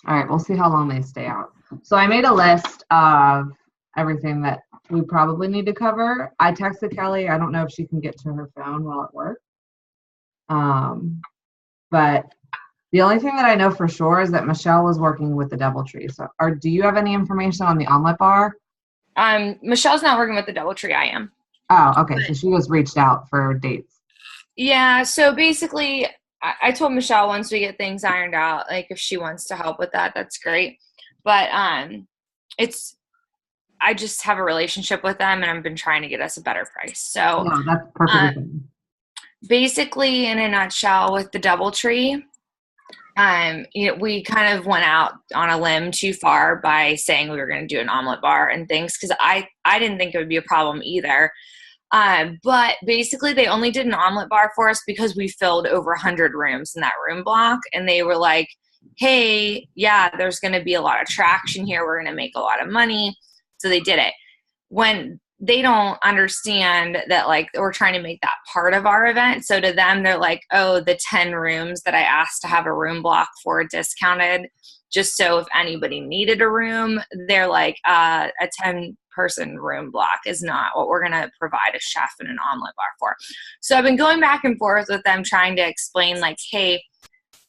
All right, we'll see how long they stay out. So I made a list of everything that we probably need to cover. I texted Kelly. I don't know if she can get to her phone while at work. But the only thing that I know for sure is that Michelle was working with the DoubleTree. So, do you have any information on the omelet bar? Michelle's not working with the DoubleTree. I am. Oh, okay. So she just reached out for dates. Yeah. So basically, I told Michelle once we get things ironed out, like if she wants to help with that, that's great. But I just have a relationship with them, and I've been trying to get us a better price. So no, that's perfectly fine. Basically, in a nutshell, with the DoubleTree, we kind of went out on a limb too far by saying we were going to do an omelet bar and things, because I didn't think it would be a problem either. But basically, they only did an omelet bar for us because we filled over 100 rooms in that room block, and they were like, hey, yeah, there's going to be a lot of traction here. We're going to make a lot of money. So they did it. When they don't understand that, like, we're trying to make that part of our event. So to them, they're like, oh, the 10 rooms that I asked to have a room block for discounted, just so if anybody needed a room, they're like, a 10-person room block is not what we're going to provide a chef and an omelet bar for. So I've been going back and forth with them trying to explain, like, hey,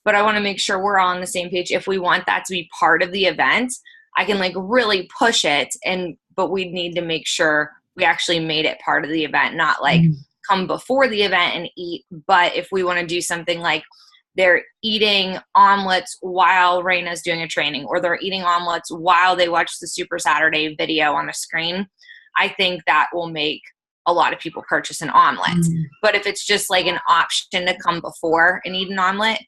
but I want to make sure we're all on the same page. If we want that to be part of the event, I can like really push it, but we need to make sure we actually made it part of the event, not like come before the event and eat. But if we want to do something like they're eating omelets while Raina's doing a training, or they're eating omelets while they watch the Super Saturday video on the screen, I think that will make a lot of people purchase an omelet. But if it's just like an option to come before and eat an omelet,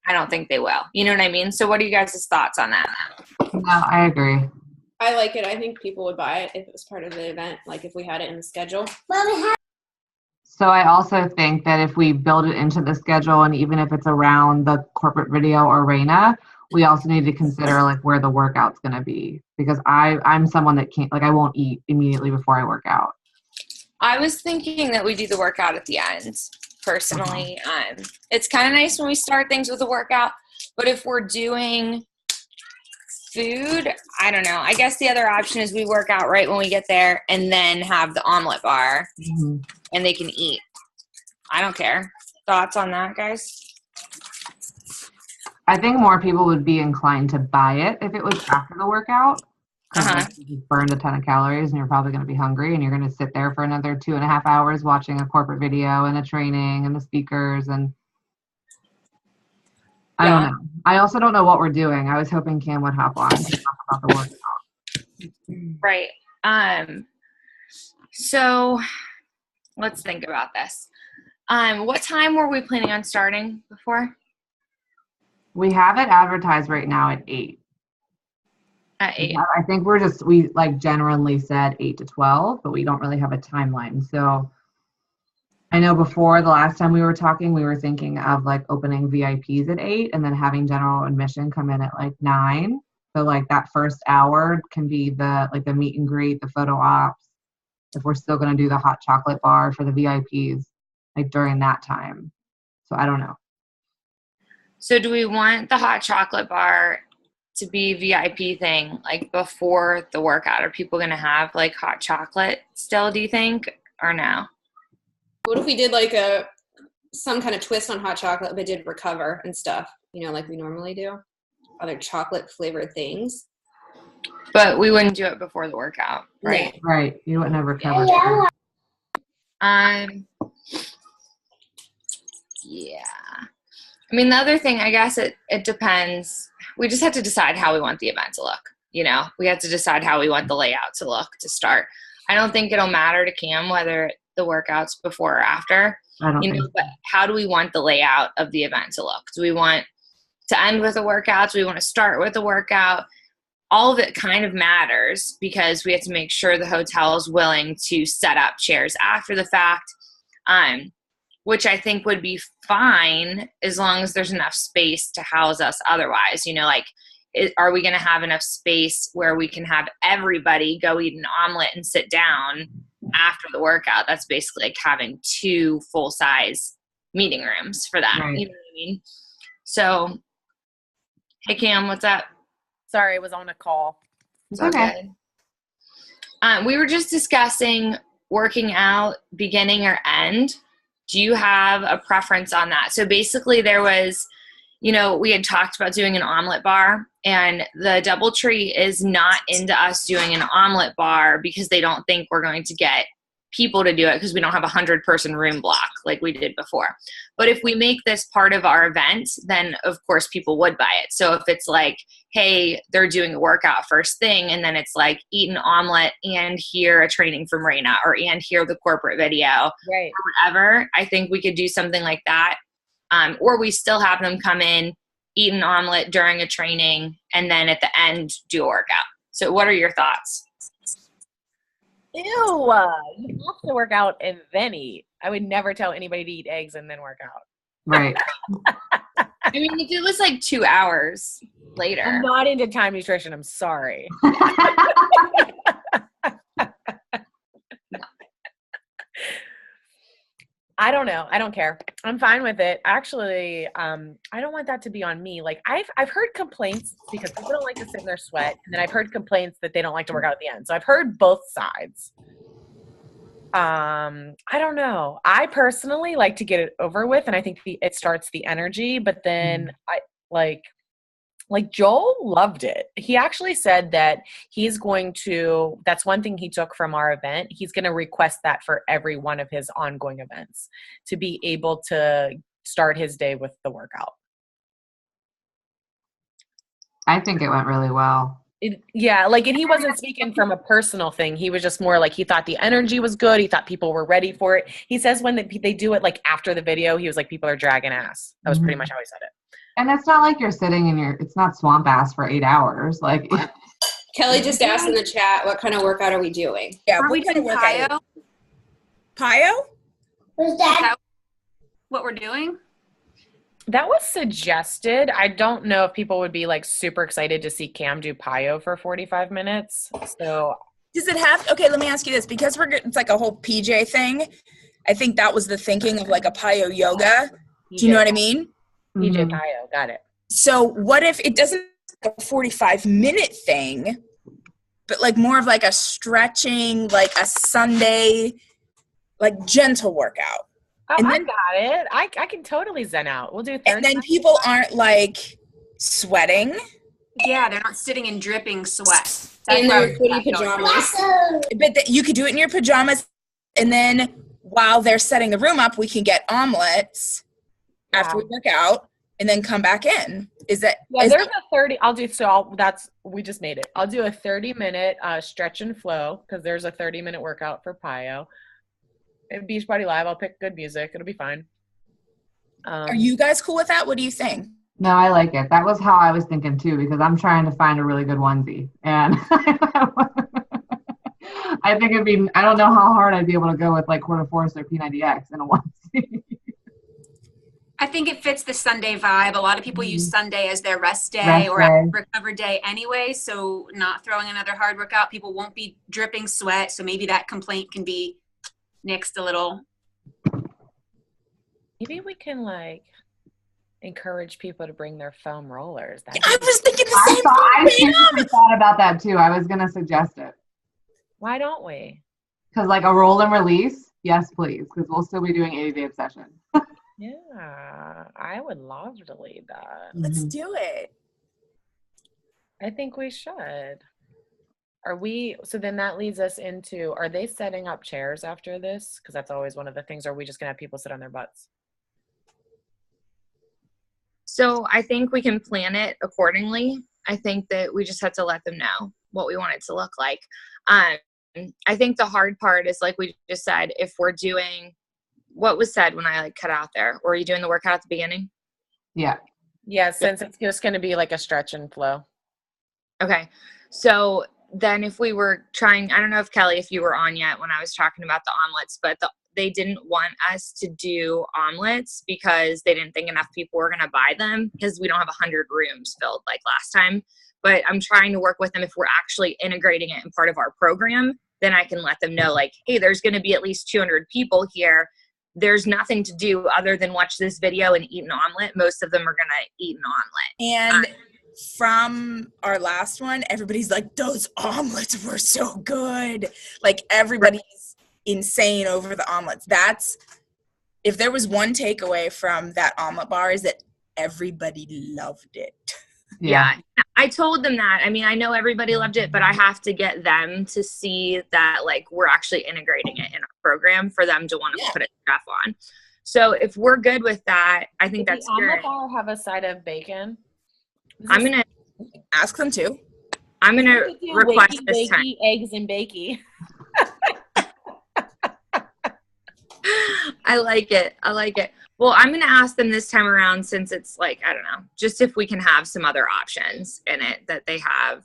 I don't think they will. You know what I mean? So what are you guys' thoughts on that? No, I agree. I like it. I think people would buy it if it was part of the event, like if we had it in the schedule. So I also think that if we build it into the schedule, and even if it's around the corporate video or Raina, we also need to consider like where the workout's going to be, because I'm someone that can't, like, I won't eat immediately before I work out. I was thinking that we do the workout at the end. Personally, it's kind of nice when we start things with a workout, but if we're doing food, I don't know. I guess the other option is we work out right when we get there and then have the omelet bar and they can eat. I don't care. Thoughts on that, guys? I think more people would be inclined to buy it if it was after the workout. You burned a ton of calories and you're probably going to be hungry, and you're going to sit there for another 2.5 hours watching a corporate video and a training and the speakers, and I don't know. I also don't know what we're doing. I was hoping Cam would hop on to talk about the workout. Right. So let's think about this. What time were we planning on starting before? We have it advertised right now at 8. At 8. I think we like generally said 8 to 12, but we don't really have a timeline. So I know before the last time we were talking, we were thinking of like opening VIPs at 8 and then having general admission come in at like 9. So like that first hour can be the meet and greet, the photo ops. If we're still going to do the hot chocolate bar for the VIPs, like during that time. So I don't know. So do we want the hot chocolate bar to be VIP thing, like before the workout? Are people going to have like hot chocolate still, do you think, or no? What if we did like some kind of twist on hot chocolate, but did recover and stuff, like we normally do? Other chocolate flavored things. But we wouldn't do it before the workout, right? No. Right. You wouldn't have recovered. Yeah. I mean, the other thing, I guess it depends. We just have to decide how we want the event to look. We have to decide how we want the layout to look to start. I don't think it'll matter to Cam whether the workout's before or after. But how do we want the layout of the event to look? Do we want to end with a workout? Do we want to start with a workout? All of it kind of matters, because we have to make sure the hotel is willing to set up chairs after the fact, which I think would be fine as long as there's enough space to house us otherwise. Are we going to have enough space where we can have everybody go eat an omelet and sit down after the workout? That's basically like having 2 full-size meeting rooms for that. Right. You know what I mean? So Hey Cam, what's up? Sorry, I was on a call. It's okay. We were just discussing working out beginning or end. Do you have a preference on that? So basically there was, we had talked about doing an omelet bar, and the DoubleTree is not into us doing an omelet bar because they don't think we're going to get people to do it because we don't have 100-person room block like we did before. But if we make this part of our event, then of course people would buy it. So if it's like, hey, they're doing a workout first thing, and then it's like eat an omelet and hear a training from Raina, and hear the corporate video, right, or whatever, I think we could do something like that. Or we still have them come in, eat an omelet during a training, and then at the end do a workout. So what are your thoughts? Ew, you have to work out and then eat. I would never tell anybody to eat eggs and then work out. Right. I mean, if it was like 2 hours later. I'm not into time nutrition. I'm sorry. I don't know. I don't care. I'm fine with it. Actually, I don't want that to be on me. Like I've heard complaints because people don't like to sit in their sweat, and then I've heard complaints that they don't like to work out at the end. So I've heard both sides. I don't know. I personally like to get it over with, and I think it starts the energy. But then I like Joel loved it. He actually said that that's one thing he took from our event. He's going to request that for every one of his ongoing events, to be able to start his day with the workout. I think it went really well. And he wasn't speaking from a personal thing. He was just more like, he thought the energy was good. He thought people were ready for it. He says when they do it, like after the video, he was like, people are dragging ass. That was pretty much how he said it. And it's not like you're sitting it's not swamp ass for 8 hours. Like Kelly just asked in the chat, what kind of workout are we doing? Yeah, Are we doing PIO? PIO? Is that what we're doing? That was suggested. I don't know if people would be like super excited to see Cam do PIO for 45 minutes. So Does it have, okay, let me ask you this, because it's like a whole PJ thing. I think that was the thinking of like a PIO yoga. Do you know what I mean? PJ PIO, got it. So what if it doesn't like a 45-minute thing, but like more of like a stretching, like a Sunday, like gentle workout? Oh, and I then, got it. I can totally zen out. We'll do 30. And then people aren't like sweating. Yeah, they're not sitting in dripping sweat. In their footy pajamas. But you could do it in your pajamas, and then while they're setting the room up, we can get omelets after we work out, and then come back in. Is that? Yeah, is there's that, a 30. We just made it. I'll do a 30-minute stretch and flow, because there's a 30-minute workout for PIO. And Beachbody Live, I'll pick good music. It'll be fine. are you guys cool with that? What do you think? No, I like it. That was how I was thinking too, because I'm trying to find a really good onesie. And I think I don't know how hard I'd be able to go with like Quarter Force or P90X in a onesie. I think it fits the Sunday vibe. A lot of people use Sunday as their rest day Rest or day. recover day anyway. So not throwing another hard workout, people won't be dripping sweat. So maybe that complaint can be nixed a little. Maybe we can like encourage people to bring their foam rollers. I was thinking the same I thing. seriously thought about that too. I was going to suggest it. Why don't we? Because like a roll and release, yes, please. Because we'll still be doing 80-day obsession. Yeah, I would love to lead that. Let's do it. I think we should. So then that leads us into, are they setting up chairs after this? Because that's always one of the things. Or are we just going to have people sit on their butts? So I think we can plan it accordingly. I think that we just have to let them know what we want it to look like. I think the hard part is, like we just said, if we're doing what was said when I like cut out there, or are you doing the workout at the beginning? Yeah. Yeah, since it's just going to be like a stretch and flow. Okay. So then if we were trying, I don't know if Kelly, if you were on yet when I was talking about the omelets, but they didn't want us to do omelets because they didn't think enough people were going to buy them, because we don't have 100 rooms filled like last time. But I'm trying to work with them. If we're actually integrating it in part of our program, then I can let them know, like, hey, there's going to be at least 200 people here. There's nothing to do other than watch this video and eat an omelet. Most of them are going to eat an omelet. And from our last one, everybody's like, those omelets were so good. Like, everybody's insane over the omelets. If there was one takeaway from that omelet bar, is that everybody loved it. Yeah. I told them that. I mean, I know everybody loved it, but I have to get them to see that, like, we're actually integrating it in our program for them to want to put a chef on. So if we're good with that, I think that's good. Does the omelet bar have a side of bacon? I'm going to ask them to. I'm going to request this time. Eggs and bakey. I like it. Well, I'm going to ask them this time around, since it's like, I don't know, just if we can have some other options in it that they have,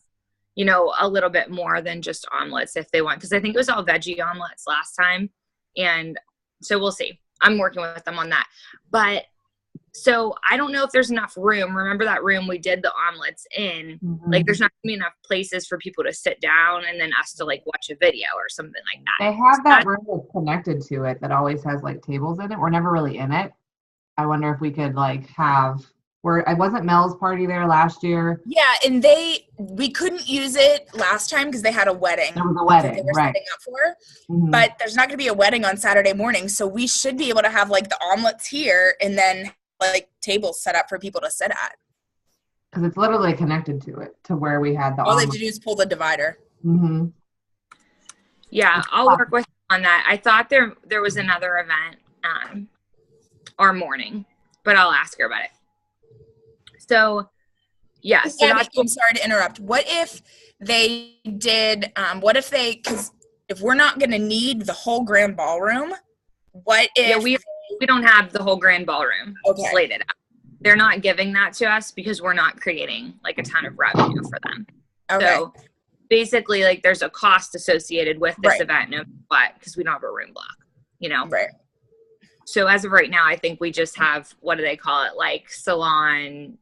you know, a little bit more than just omelets if they want. Because I think it was all veggie omelets last time. And so we'll see. I'm working with them on that. But so I don't know if there's enough room. Remember that room we did the omelets in? Mhm. Like, there's not going to be enough places for people to sit down and then us to, like, watch a video or something like that. They have that room that's connected to it that always has like tables in it. We're never really in it. I wonder if we could like have I wasn't Mel's party there last year. Yeah, and we couldn't use it last time because they had a wedding. There was a wedding, they were right? setting up for. Mhm. But there's not going to be a wedding on Saturday morning, so we should be able to have like the omelets here and then like tables set up for people to sit at. Because it's literally connected to it, to where we had the All they have omelet. to do is pull the divider. Mm-hmm. Yeah, I'll work with on that. I thought there was another event or morning, but I'll ask her about it. So, yeah. So Abby, I'm sorry to interrupt. What if they did, because if we're not going to need the whole grand ballroom, what if... Yeah, we don't have the whole grand ballroom slated out. They're not giving that to us because we're not creating like a ton of revenue for them. Okay. So basically, like, there's a cost associated with this Right. event, no matter what, because we don't have a room block, you know? Right. So as of right now, I think we just have, what do they call it? Like salon,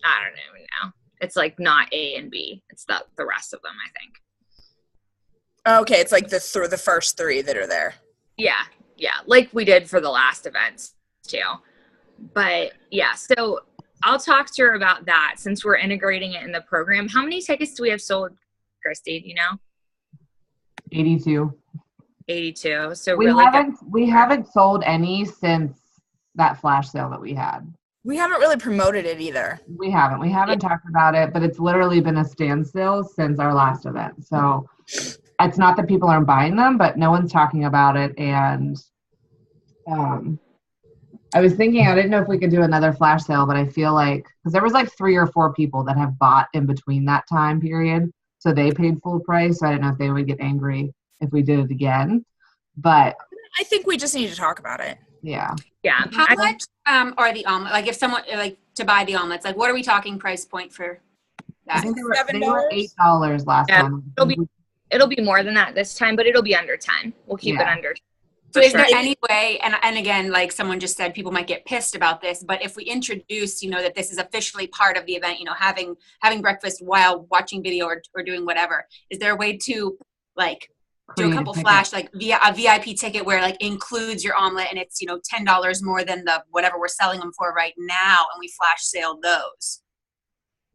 I don't even know. It's like not A and B. It's the rest of them, I think. Okay, it's like the first three that are there. Yeah. Like we did for the last events too. But yeah, so I'll talk to her about that since we're integrating it in the program. How many tickets do we have sold, Christy? Do you know? 82. 82. So We really haven't sold any since that flash sale that we had. We haven't really promoted it either. We haven't talked about it, but it's literally been a standstill since our last event. So it's not that people aren't buying them, but no one's talking about it. And I was thinking, I didn't know if we could do another flash sale, but I feel like, because there was like 3 or 4 people that have bought in between that time period. So they paid full price. So I don't know if they would get angry if we did it again. But I think we just need to talk about it. yeah. Yeah. How much are the omelets? Like, if someone like to buy the omelets, like, what are we talking price point for I that? think they were $7? $8 last Yeah, time. it'll be more than that this time, but it'll be under 10. We'll keep it Yeah. under. So for is there sure. any way, and again, like someone just said, people might get pissed about this, but if we introduce, you know, that this is officially part of the event, you know, having breakfast while watching video or doing whatever, is there a way to like do a Create a couple ticket. flash, like via a VIP ticket where like includes your omelet and it's, you know, $10 more than the whatever we're selling them for right now, and we flash sale those?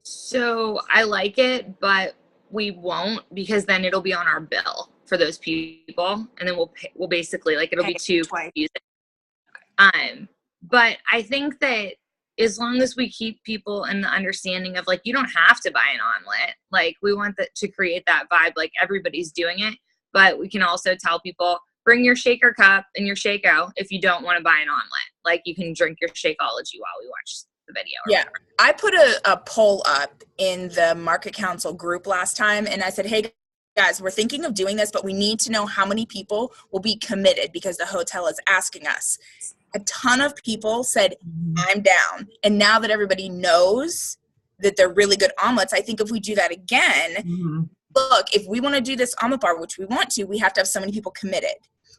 So I like it, but we won't, because then it'll be on our bill for those people, and then we'll basically, like, it'll be Pay too twice. confusing. But I think that as long as we keep people in the understanding of, like, you don't have to buy an omelet. Like, we want to create that vibe, like everybody's doing it, but we can also tell people, bring your shaker cup and your Shakeout if you don't want to buy an omelet. Like, you can drink your Shakeology while we watch the video. Or Yeah. whatever. I put a poll up in the Market Council group last time, and I said, hey, guys, we're thinking of doing this, but we need to know how many people will be committed because the hotel is asking us. A ton of people said, I'm down. And now that everybody knows that they're really good omelets, I think if we do that again, Mhm. look, if we want to do this omelet bar, which we want to, we have to have so many people committed.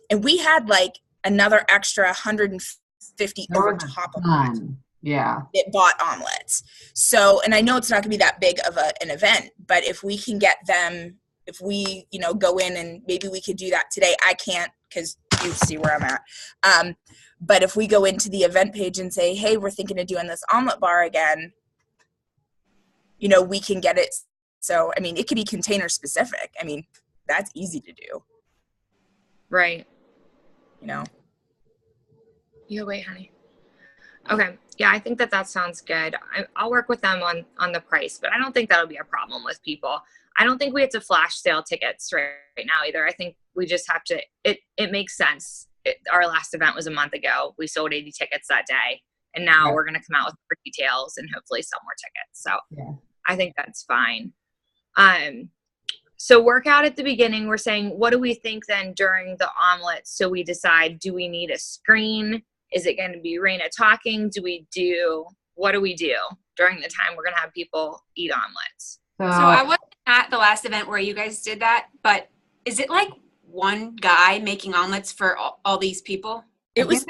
And we had like another extra 150 There over was a top of that ton. Yeah. that bought omelets. So, and I know it's not going to be that big of an event, but if we can get them, if we, you know, go in and maybe we could do that today. I can't because you see where I'm at. But if we go into the event page and say, hey, we're thinking of doing this omelet bar again, you know, we can get it. So, I mean, it could be container specific. I mean, that's easy to do, Right. you know? Yeah, wait, honey. Okay. Yeah, I think that sounds good. I'll work with them on the price, but I don't think that'll be a problem with people. I don't think we have to flash sale tickets right now either. I think we just have to, it makes sense. Our last event was a month ago. We sold 80 tickets that day. And now we're going to come out with more details and hopefully sell more tickets. So I think that's fine. So workout at the beginning, we're saying, what do we think then during the omelet? So we decide, do we need a screen? Is it going to be Raina talking? What do we do during the time we're going to have people eat omelets? So I wasn't at the last event where you guys did that, but is it like one guy making omelets for all these people? It was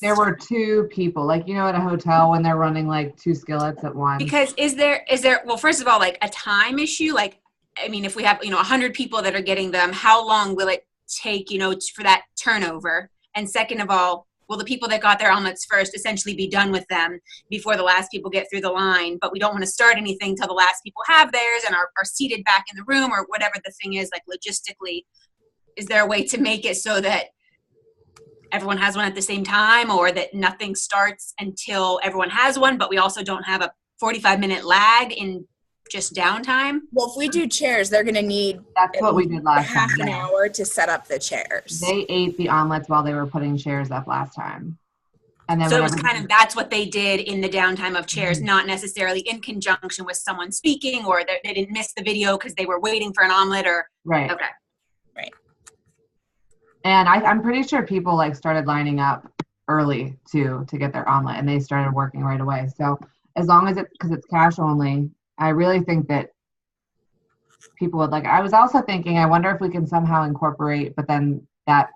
there were two people, like, you know, at a hotel when they're running like two skillets at once. Because is there, well, first of all, like a time issue? Like, I mean, if we have, 100 people that are getting them, how long will it take, for that turnover? And second of all, will the people that got their omelets first essentially be done with them before the last people get through the line? But we don't want to start anything till the last people have theirs and are seated back in the room, or whatever the thing is, like logistically. Is there a way to make it so that everyone has one at the same time, or that nothing starts until everyone has one, but we also don't have a 45-minute lag in just downtime? Well, if we do chairs, they're going to need what we did last half time. an hour to set up the chairs. They ate the omelets while they were putting chairs up last time. And then so it was kind of, that's what they did in the downtime of chairs, not necessarily in conjunction with someone speaking, or they didn't miss the video because they were waiting for an omelet, or right. Okay. Right. And I'm pretty sure people like started lining up early to get their omelet, and they started working right away. So as long as because it's cash only, I really think that people would like. I was also thinking, I wonder if we can somehow incorporate, but then that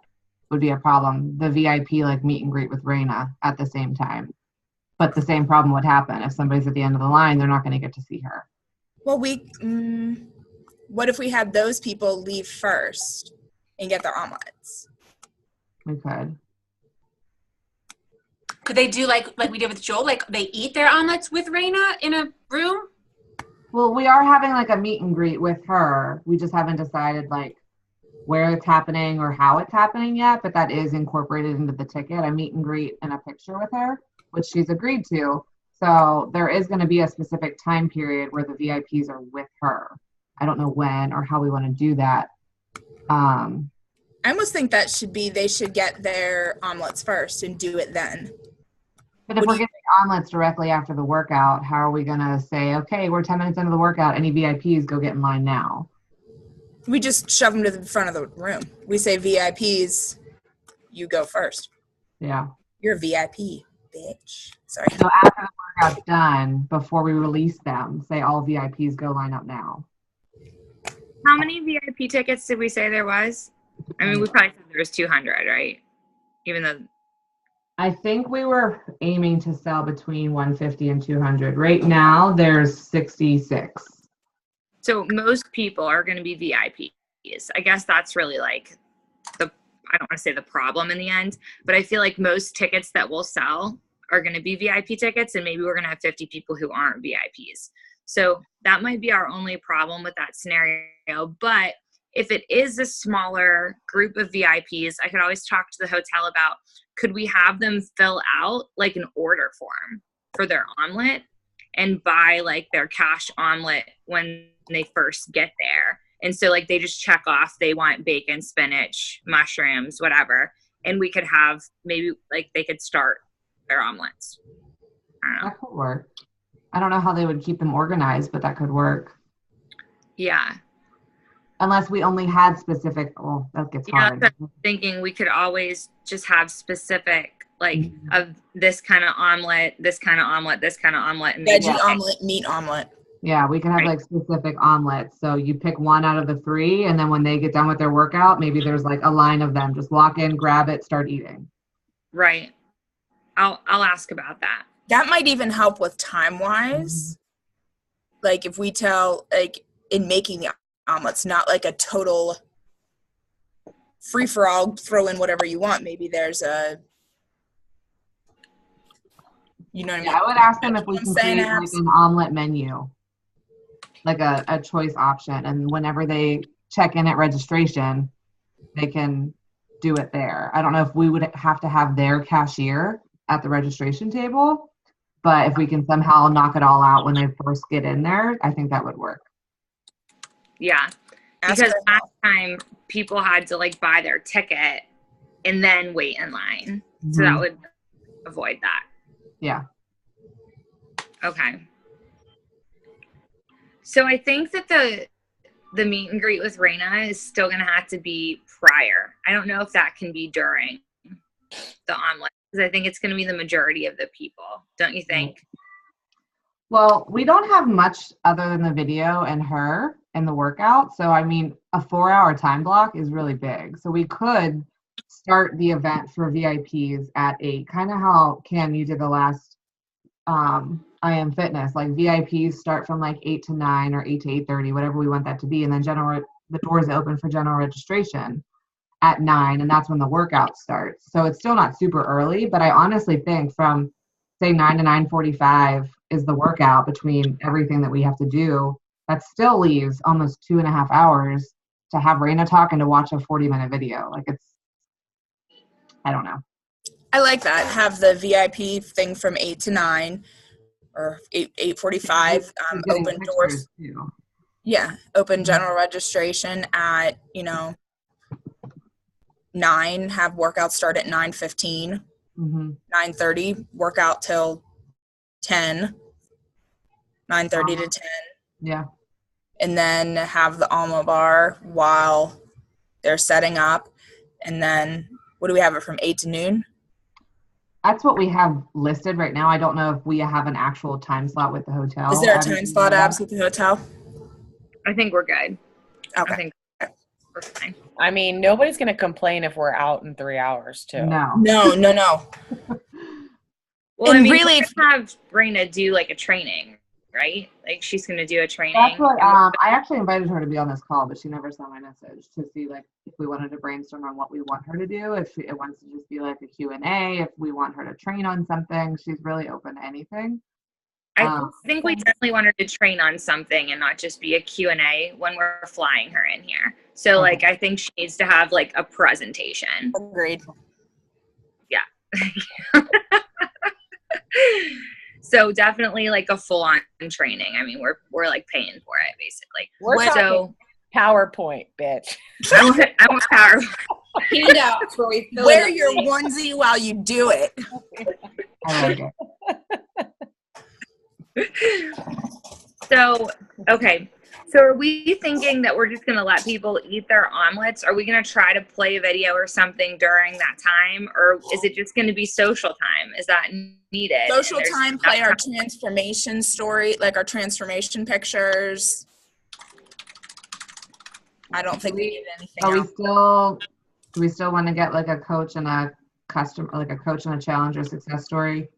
would be a problem, the VIP like meet and greet with Raina at the same time. But the same problem would happen if somebody's at the end of the line, they're not going to get to see her. Well, what if we had those people leave first and get their omelets? We could. Could they do like we did with Joel? Like they eat their omelets with Raina in a room? Well, we are having like a meet and greet with her. We just haven't decided like where it's happening or how it's happening yet, but that is incorporated into the ticket, a meet and greet and a picture with her, which she's agreed to. So there is going to be a specific time period where the VIPs are with her. I don't know when or how we want to do that. I almost think that they should get their omelets first and do it then. But if we're getting omelets directly after the workout, how are we going to say, okay, we're 10 minutes into the workout, any VIPs, go get in line now? We just shove them to the front of the room. We say, VIPs, you go first. Yeah. You're a VIP, bitch. Sorry. So after the workout's done, before we release them, say all VIPs go line up now. How many VIP tickets did we say there was? I mean, we probably said there was 200, right? Even though I think we were aiming to sell between 150 and 200. Right now, there's 66. So most people are going to be VIPs. I guess that's really like I don't want to say the problem in the end, but I feel like most tickets that we'll sell are going to be VIP tickets, and maybe we're going to have 50 people who aren't VIPs. So that might be our only problem with that scenario. But if it is a smaller group of VIPs, I could always talk to the hotel about, could we have them fill out like an order form for their omelet and buy like their cash omelet when they first get there? And so like they just check off, they want bacon, spinach, mushrooms, whatever. And we could have maybe like they could start their omelets. I don't know. That could work. I don't know how they would keep them organized, but that could work. Yeah. Unless we only had specific, oh, that gets hard. That's what I'm thinking. We could always just have specific, like, of this kind of omelet, this kind of omelet, this kind of omelet. And veggie omelet, meat omelet. Yeah, we can have like specific omelets. So you pick one out of the three, and then when they get done with their workout, maybe there's like a line of them. Just walk in, grab it, start eating. Right. I'll ask about that. That might even help with time-wise. Like if we tell, like in making the omelets, not like a total free-for-all, throw in whatever you want. Maybe there's a, you know what I mean? I would ask them if we can create like an omelet menu. like a choice option. And whenever they check in at registration, they can do it there. I don't know if we would have to have their cashier at the registration table, but if we can somehow knock it all out when they first get in there, I think that would work. Yeah. Because last time people had to like buy their ticket and then wait in line. So that would avoid that. Yeah. Okay. So I think that the meet and greet with Raina is still going to have to be prior. I don't know if that can be during the omelet, because I think it's going to be the majority of the people. Don't you think? Well, we don't have much other than the video and her and the workout. So, I mean, a 4-hour time block is really big. So we could start the event for VIPs at 8, kind of how, Cam, you did the last I Am Fitness. Like VIPs start from like 8 to 9 or 8 to 8:30, whatever we want that to be. And then the doors open for general registration at 9, and that's when the workout starts. So it's still not super early, but I honestly think from say 9 to 9:45 is the workout between everything that we have to do. That still leaves almost 2.5 hours to have Raina talk and to watch a 40-minute video. Like I don't know. I like that. Have the VIP thing from 8 to 9 or 8:45. Open doors. Too. Yeah, open general registration at 9. Have workout start at 9:15. 9:30. Workout till 10. 9:30 to 10. Yeah. And then have the alma bar while they're setting up. And then what do we have it from 8 to noon? That's what we have listed right now. I don't know if we have an actual time slot with the hotel. Is there a time slot, Abs, with the hotel? I think we're good. Okay. I think we're fine. I mean, nobody's going to complain if we're out in 3 hours, too. No. Well, And I mean, really, we can have Raina do like a training, right? Like she's going to do a training. That's what I actually invited her to be on this call, but she never saw my message to see like if we wanted to brainstorm on what we want her to do, if it wants to just be like a Q&A, if we want her to train on something. She's really open to anything. I think we definitely want her to train on something and not just be a Q&A when we're flying her in here. So like I think she needs to have like a presentation. Agreed. Yeah. So definitely like a full-on training. I mean, we're like paying for it basically. We're talking PowerPoint, bitch. I want PowerPoint. Handouts where we fill Wear in your the onesie while you do it. I like it. So, okay. So are we thinking that we're just going to let people eat their omelets? Are we going to try to play a video or something during that time? Or is it just going to be social time? Is that needed? Social time, play our transformation story, like our transformation pictures. I don't think we need anything else. Do we still want to get like a coach and a customer, like a coach and a challenger success story?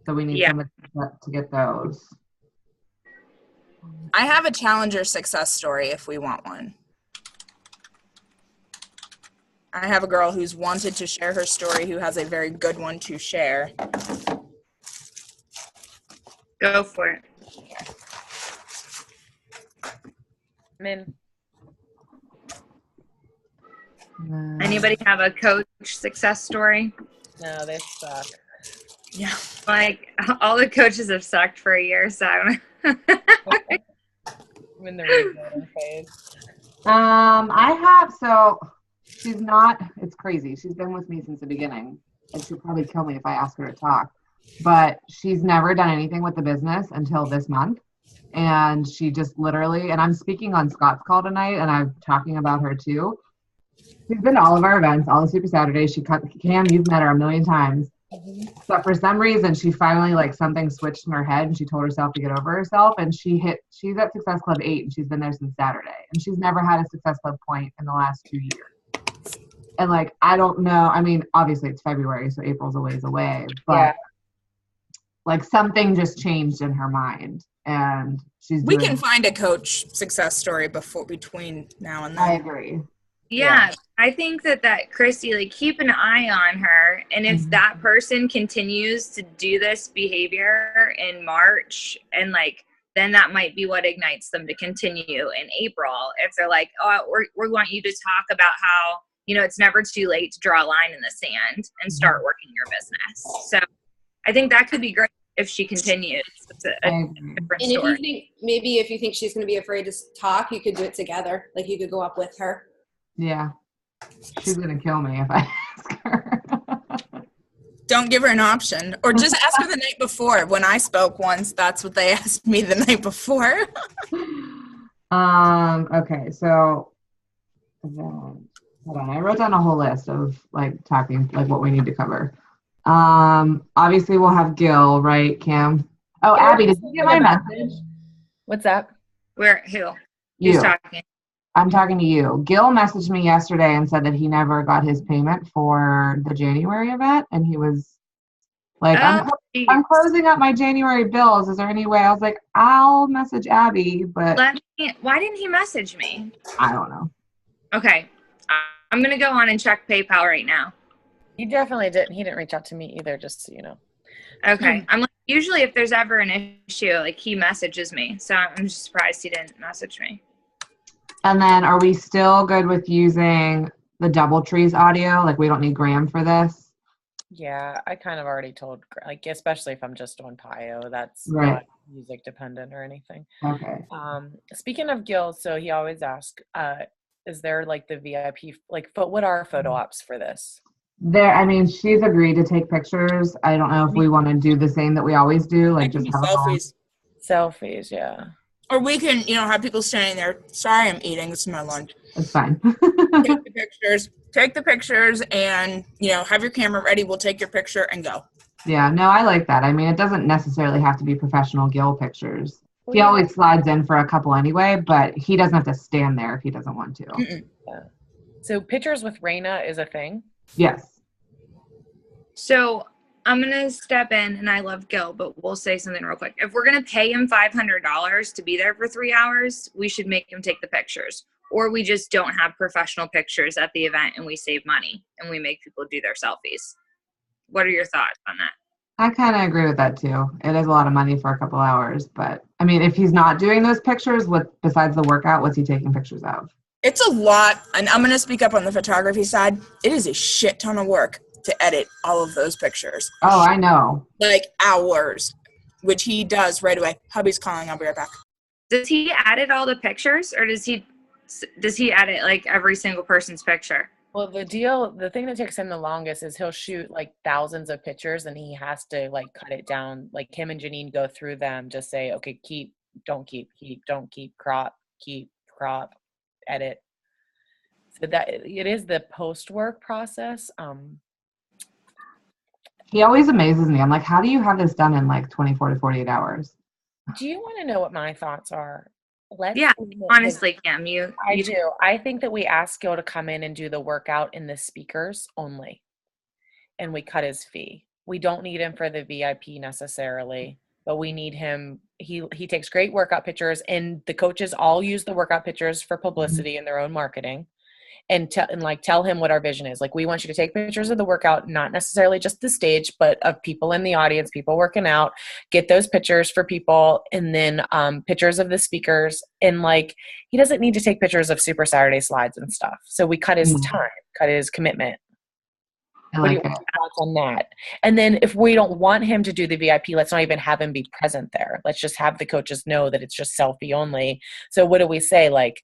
So we need somebody to get those. I have a challenger success story if we want one. I have a girl who's wanted to share her story who has a very good one to share. Go for it. Min. Anybody have a coach success story? No, they suck. Yeah. Like all the coaches have sucked for a year, so I don't know. I'm in the rebuilding phase. It's crazy. She's been with me since the beginning, and she'll probably kill me if I ask her to talk, but she's never done anything with the business until this month. And she just literally, and I'm speaking on Scott's call tonight, and I'm talking about her too. She's been to all of our events, all the Super Saturdays. Cam, you've met her a million times. But for some reason, she finally, like, something switched in her head, and she told herself to get over herself, and she's at Success Club 8, and she's been there since Saturday. And she's never had a Success Club point in the last 2 years. And, like, I don't know. I mean, obviously it's February, so April's a ways away. But, like, something just changed in her mind. And we can find a coach success story between now and then. I agree. Yeah, I think that Christy, like, keep an eye on her, and if that person continues to do this behavior in March and like then that might be what ignites them to continue in April. If they're like, oh, we want you to talk about how, you know, it's never too late to draw a line in the sand and start working your business. So I think that could be great if she continues. It's a different And story. if you think she's going to be afraid to talk, you could do it together. Like you could go up with her. Yeah. She's going to kill me if I ask her. Don't give her an option. Or just ask her the night before. When I spoke once, that's what they asked me the night before. Okay, so hold on. I wrote down a whole list of like talking, like what we need to cover. Obviously we'll have Gil, right, Kim? Oh, Yeah, Abby, did you get my message? What's that? Who? You. Who's talking? I'm talking to you. Gil messaged me yesterday and said that he never got his payment for the January event, and he was like, I'm closing up my January bills. Is there any way? I was like, I'll message Abby, but Why didn't he message me? I don't know. Okay. I'm going to go on and check PayPal right now. He definitely didn't. He didn't reach out to me either, just so you know. Okay. I'm like, usually if there's ever an issue, like he messages me. So I'm just surprised he didn't message me. And then are we still good with using the DoubleTrees audio? Like we don't need Graham for this? Yeah, I kind of already told, like, especially if I'm just doing Pio, that's Right. not music dependent or anything. Okay. Speaking of Gil, so he always asks, is there like the VIP, like, what are photo ops for this? I mean, she's agreed to take pictures. I don't know if we want to do the same that we always do, like just have selfies. Selfies, yeah. Or we can, have people standing there. Sorry, I'm eating. This is my lunch. It's fine. Take the pictures and, have your camera ready. We'll take your picture and go. Yeah, no, I like that. I mean, it doesn't necessarily have to be professional Gil pictures. He always slides in for a couple anyway, but he doesn't have to stand there if he doesn't want to. Yeah. So pictures with Raina is a thing? Yes. So I'm going to step in, and I love Gil, but we'll say something real quick. If we're going to pay him $500 to be there for 3 hours, we should make him take the pictures. Or we just don't have professional pictures at the event and we save money and we make people do their selfies. What are your thoughts on that? I kind of agree with that too. It is a lot of money for a couple hours, but I mean, if he's not doing those pictures, besides the workout, what's he taking pictures of? It's a lot, and I'm going to speak up on the photography side. It is a shit ton of work to edit all of those pictures. Oh, I know. Like hours, which he does right away. Hubby's calling. I'll be right back. Does he edit all the pictures, or does he edit like every single person's picture? Well, the thing that takes him the longest is he'll shoot like thousands of pictures and he has to like cut it down. Like him and Janine go through them, just say, okay, keep, don't keep, don't keep, crop, edit. So that it is the post-work process. He always amazes me. I'm like, how do you have this done in like 24 to 48 hours? Do you want to know what my thoughts are? Honestly, Kim, I do. I think that we ask Gil to come in and do the workout in the speakers only, and we cut his fee. We don't need him for the VIP necessarily, but we need him. He takes great workout pictures, and the coaches all use the workout pictures for publicity in their own marketing. And tell him what our vision is. Like, we want you to take pictures of the workout, not necessarily just the stage, but of people in the audience, people working out, get those pictures for people. And then pictures of the speakers. And like, he doesn't need to take pictures of Super Saturday slides and stuff. So we cut his time, cut his commitment. What do you want thoughts on that? And then if we don't want him to do the VIP, let's not even have him be present there. Let's just have the coaches know that it's just selfie only. So what do we say? Like,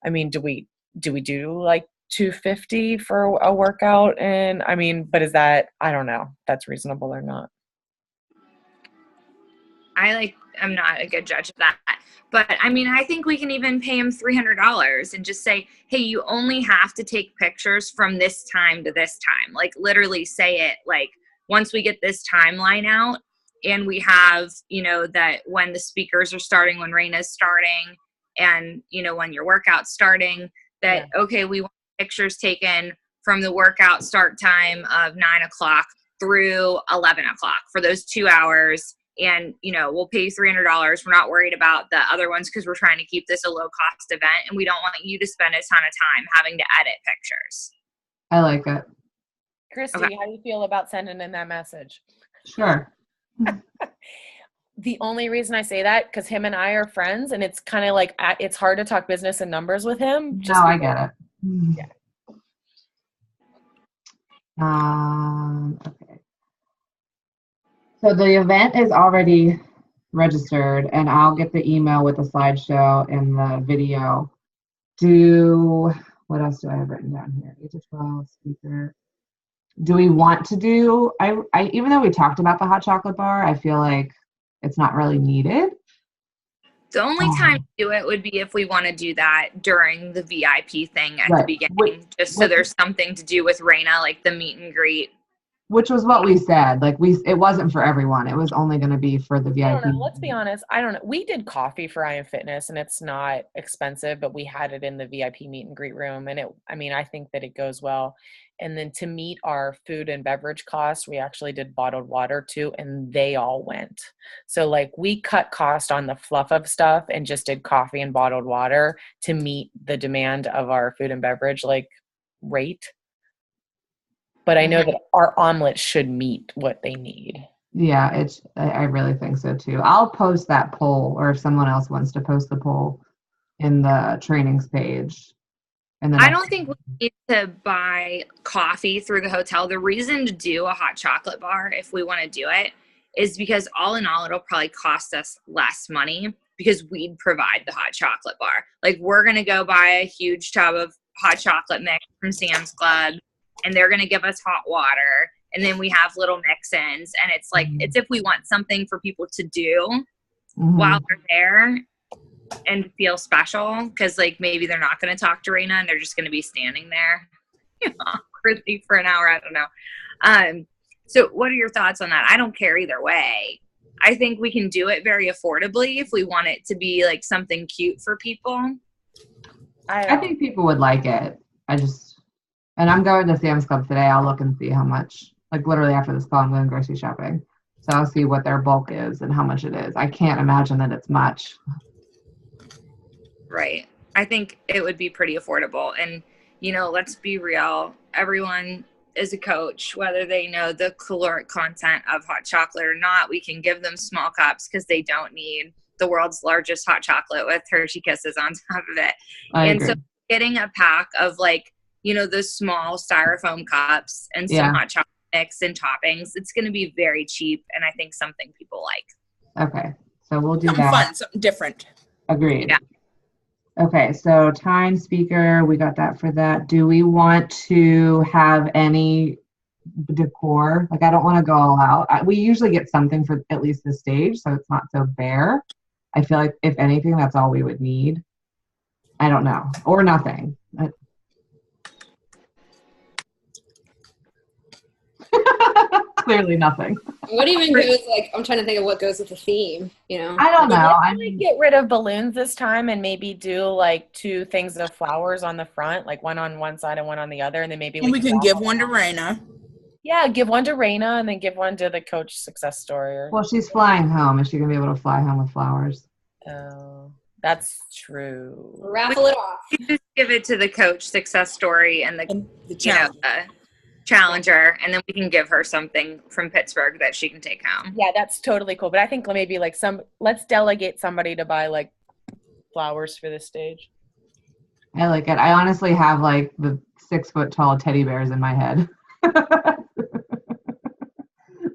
I mean, do we do like $250 for a workout? And I mean, but is that, I don't know, that's reasonable or not. I'm not a good judge of that, but I mean, I think we can even pay him $300 and just say, hey, you only have to take pictures from this time to this time. Like literally say it, like once we get this timeline out and we have, that when the speakers are starting, when Raina's starting, and when your workout's starting, that, okay, we want pictures taken from the workout start time of 9 o'clock through 11 o'clock for those 2 hours. And, we'll pay you $300. We're not worried about the other ones because we're trying to keep this a low cost event. And we don't want you to spend a ton of time having to edit pictures. I like it. Christy, How do you feel about sending in that message? Sure. the only reason I say that, because him and I are friends, and it's kind of like, it's hard to talk business and numbers with him. No, I get it. Yeah. Okay. So the event is already registered, and I'll get the email with the slideshow and the video. What else do I have written down here? 8 to 12 speaker. Do we want to do, even though we talked about the hot chocolate bar, I feel like it's not really needed. The only time to do it would be if we want to do that during the VIP thing at the beginning, just so there's something to do with Raina, like the meet and greet. Which was what we said. Like it wasn't for everyone. It was only going to be for the VIP. Let's be honest. I don't know. We did coffee for IM Fitness, and it's not expensive, but we had it in the VIP meet and greet room, and I think that it goes well. And then to meet our food and beverage costs, we actually did bottled water too, and they all went. So like we cut cost on the fluff of stuff and just did coffee and bottled water to meet the demand of our food and beverage like rate. But I know that our omelets should meet what they need. Yeah, I really think so too. I'll post that poll, or if someone else wants to post the poll in the trainings page. And then I don't think we need to buy coffee through the hotel. The reason to do a hot chocolate bar, if we want to do it, is because all in all, it'll probably cost us less money because we'd provide the hot chocolate bar. Like we're going to go buy a huge tub of hot chocolate mix from Sam's Club, and they're going to give us hot water. And then we have little mix-ins. And it's like, it's if we want something for people to do while they're there and feel special. Because like maybe they're not going to talk to Raina and they're just going to be standing there awkwardly for an hour. I don't know. So what are your thoughts on that? I don't care either way. I think we can do it very affordably if we want it to be like something cute for people. I think people would like it. And I'm going to Sam's Club today. I'll look and see how much, like literally after this call, I'm going grocery shopping. So I'll see what their bulk is and how much it is. I can't imagine that it's much. Right. I think it would be pretty affordable. And, let's be real. Everyone is a coach, whether they know the caloric content of hot chocolate or not. We can give them small cups because they don't need the world's largest hot chocolate with Hershey Kisses on top of it. I agree. So getting a pack of like, those small styrofoam cups and some hot chocolate mix and toppings, it's going to be very cheap. And I think something people like. Okay. So we'll do something that. Fun, something different. Agreed. Yeah. Okay. So time, speaker, we got that for that. Do we want to have any decor? Like, I don't want to go all out. We usually get something for at least the stage, so it's not so bare. I feel like if anything, that's all we would need. I don't know. Or nothing. Clearly nothing. What even goes, like, I'm trying to think of what goes with the theme, I don't know. I might get rid of balloons this time and maybe do like 2 things of flowers on the front, like one on one side and one on the other, and then maybe we can give one to Raina. Yeah, give one to Raina and then give one to the coach success story. Well, she's flying home. Is she gonna be able to fly home with flowers? Oh, that's true. Raffle it off. You just give it to the coach success story and the challenger, and then we can give her something from Pittsburgh that she can take home. Yeah, that's totally cool. But I think maybe like let's delegate somebody to buy like flowers for this stage. I like it. I honestly have like the 6 foot tall teddy bears in my head.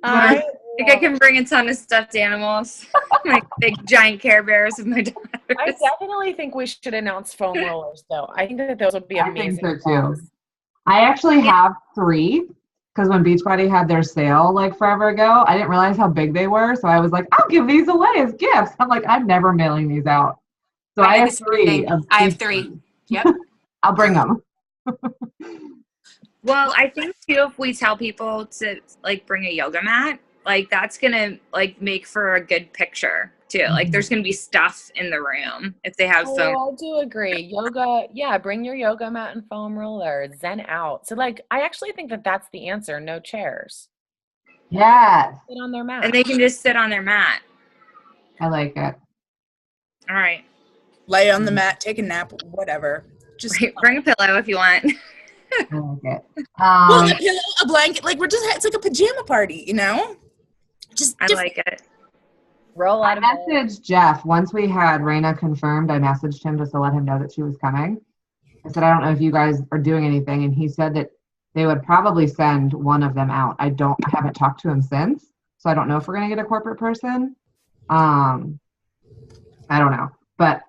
I think I can bring a ton of stuffed animals, like big giant Care Bears of my daughters. I definitely think we should announce foam rollers, though. I think that those would be amazing. I think so too. I actually have 3 because when Beachbody had their sale like forever ago, I didn't realize how big they were. So I was like, I'll give these away as gifts. I'm like, I'm never mailing these out. So I have 3. I have 3. Yep. I'll bring them. Well, I think too, if we tell people to like bring a yoga mat, like that's gonna like make for a good picture too. Like there's gonna be stuff in the room if they have foam. I do agree. Yoga, yeah, bring your yoga mat and foam roller. Zen out. So like, I actually think that that's the answer. No chairs. Yes. Sit on their mat. And they can just sit on their mat. I like it. All right. Lay on the mat, take a nap, whatever. Just bring a pillow if you want. I like it. Well, a pillow, a blanket, like it's like a pajama party, Just I like it. Roll I out of bed. messaged Jeff once we had Raina confirmed. I messaged him just to let him know that she was coming. I said, I don't know if you guys are doing anything, and he said that they would probably send one of them out. I haven't talked to him since, so I don't know if we're gonna get a corporate person. I don't know, but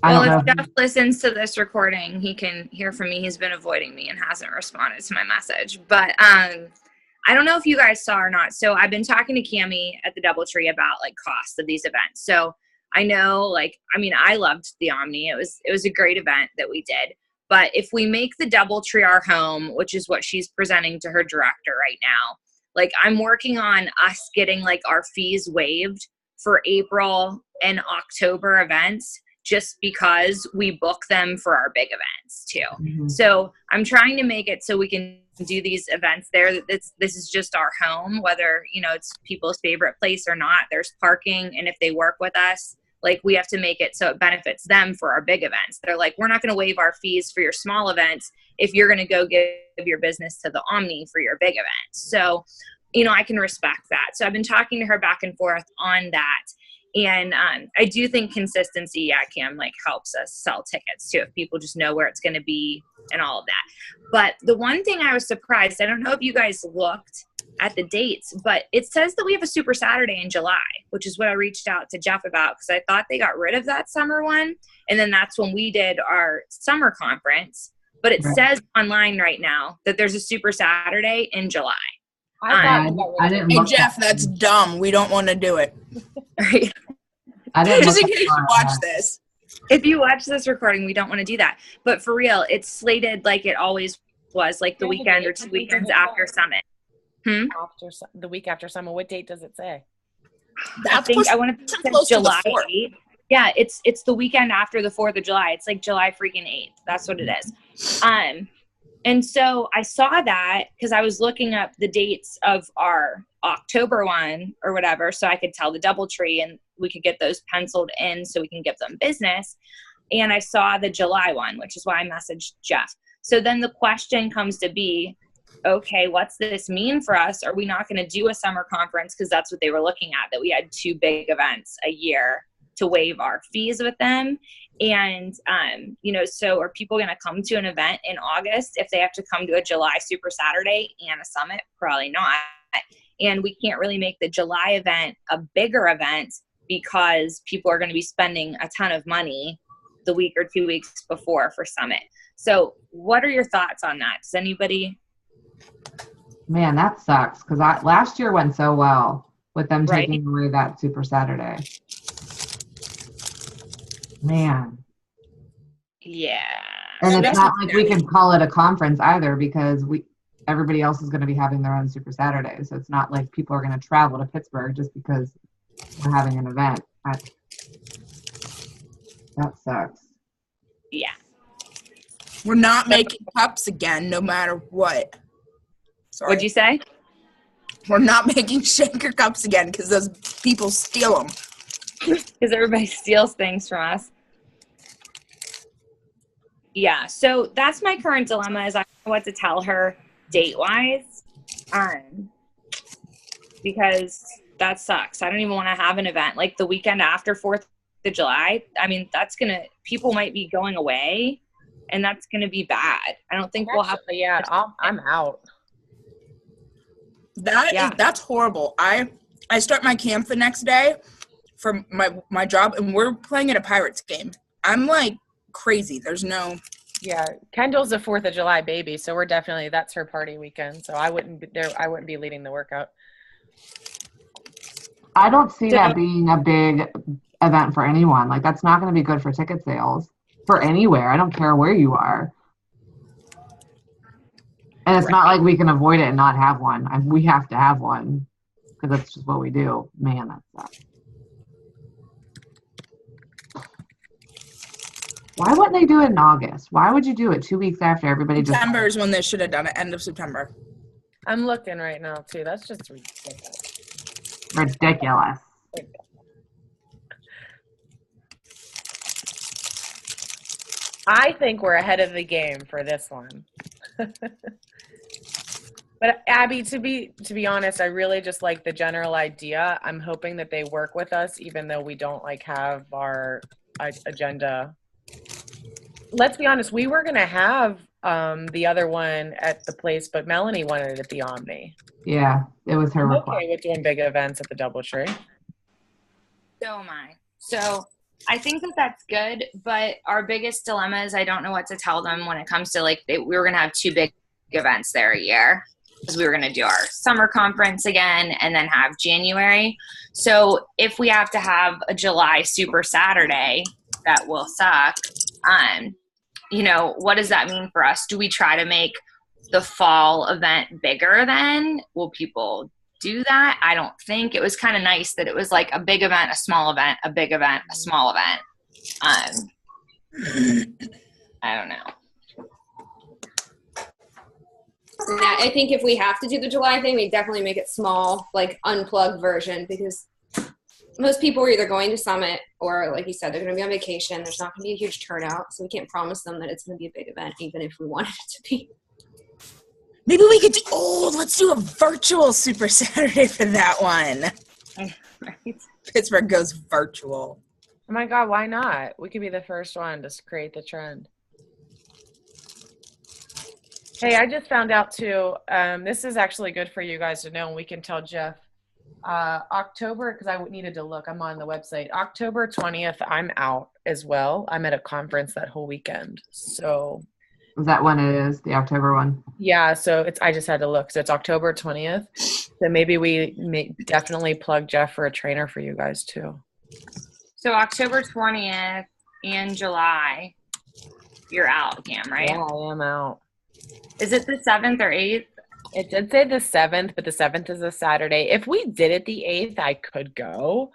I Well, don't if know. Jeff listens to this recording, he can hear from me. He's been avoiding me and hasn't responded to my message. But I don't know if you guys saw or not. So I've been talking to Cammie at the DoubleTree about like costs of these events. So I know, like, I mean, I loved the Omni. It was a great event that we did. But if we make the DoubleTree our home, which is what she's presenting to her director right now, like I'm working on us getting like our fees waived for April and October events, just because we book them for our big events too. Mhm. So I'm trying to make it so we can do these events there. This is just our home, whether, you know, it's people's favorite place or not. There's parking, and if they work with us, like we have to make it so it benefits them for our big events. They're like, we're not going to waive our fees for your small events if you're going to go give your business to the Omni for your big events. So, you know, I can respect that. So I've been talking to her back and forth on that. And I do think consistency, yeah, Cam, like helps us sell tickets too, if people just know where it's going to be and all of that. But the one thing I was surprised, I don't know if you guys looked at the dates, but it says that we have a Super Saturday in July, which is what I reached out to Jeff about, because I thought they got rid of that summer one. And then that's when we did our summer conference. But it Right. says online right now that there's a Super Saturday in July. I I didn't Hey, look Jeff, that- that's dumb. We don't want to do it. I didn't Just look in that case you far watch ahead. this. If you watch this recording, we don't want to do that. But for real, it's slated like it always was, like the Yeah, weekend or it 2 doesn't weekends say. after Summit. The week after summer. What date does it say? I think I want to say close to the July 4th. 8th. Yeah, it's the weekend after the 4th of July. It's like July freaking 8th. That's what it is. And so I saw that because I was looking up the dates of our October one or whatever, so I could tell the DoubleTree and we could get those penciled in so we can give them business. And I saw the July one, which is why I messaged Jeff. So then the question comes to be, okay, what's this mean for us? Are we not going to do a summer conference? Because that's what they were looking at, that we had 2 big events a year to waive our fees with them. And, you know, so are people going to come to an event in August if they have to come to a July Super Saturday and a Summit? Probably not. And we can't really make the July event a bigger event because people are going to be spending a ton of money the week or 2 weeks before for Summit. So what are your thoughts on that? Does anybody? Man, that sucks because last year went so well with them Right. taking away that Super Saturday. Man. Yeah. And So it's that's not what's like we can call it a conference either because everybody else is going to be having their own Super Saturday. So it's not like people are going to travel to Pittsburgh just because we're having an event. That sucks. Yeah. We're not making cups again, no matter what. Sorry. What'd you say? We're not making shaker cups again because those people steal them. Because everybody steals things from us. Yeah, so that's my current dilemma is I don't know what to tell her date-wise. Because that sucks. I don't even want to have an event like the weekend after 4th of July. I mean, people might be going away and that's going to be bad. I don't think we'll have. Yeah, I'm out. That's horrible. I start my camp the next day for my job, and we're playing at a Pirates game. I'm like crazy. There's no. Yeah, Kendall's a 4th of July baby, so that's her party weekend. So I wouldn't be leading the workout. I don't see that being a big event for anyone. Like, that's not going to be good for ticket sales for anywhere. I don't care where you are. And it's not like we can avoid it and not have one. We have to have one because that's just what we do. Man, that sucks. Why wouldn't they do it in August? Why would you do it 2 weeks after everybody just... September is when they should have done it, end of September. I'm looking right now, too. That's just ridiculous. Ridiculous. I think we're ahead of the game for this one. But Abby, to be honest, I really just like the general idea. I'm hoping that they work with us, even though we don't like have our agenda. Let's be honest, we were gonna have the other one at the place, but Melanie wanted it at the Omni. Yeah, it was her I'm request. okay with doing big events at the DoubleTree. So am I. So I think that that's good, but our biggest dilemma is I don't know what to tell them when it comes to like we were gonna have 2 big events there a year, because we were going to do our summer conference again and then have January. So if we have to have a July Super Saturday, that will suck. You know, what does that mean for us? Do we try to make the fall event bigger then? Will people do that? I don't think. It was kind of nice that it was like a big event, a small event, a big event, a small event. I don't know. Yeah, I think if we have to do the July thing, we definitely make it small, like unplugged version, because most people are either going to Summit or, like you said, they're going to be on vacation. There's not going to be a huge turnout, so we can't promise them that it's going to be a big event, even if we wanted it to be. Maybe we could let's do a virtual Super Saturday for that one. Right. Pittsburgh goes virtual. Oh my God, why not? We could be the first one to create the trend. Hey, I just found out too, this is actually good for you guys to know, and we can tell Jeff. October, because I needed to look, I'm on the website. October 20th, I'm out as well. I'm at a conference that whole weekend. So Is that when it is, the October one? yeah, so I just had to look. So it's October 20th. So maybe we may definitely plug Jeff for a trainer for you guys too. So October 20th and July, you're out, Cam, right? Yeah, I am out. Is it the 7th or 8th? It did say the 7th, but the 7th is a Saturday. If we did it the 8th, I could go,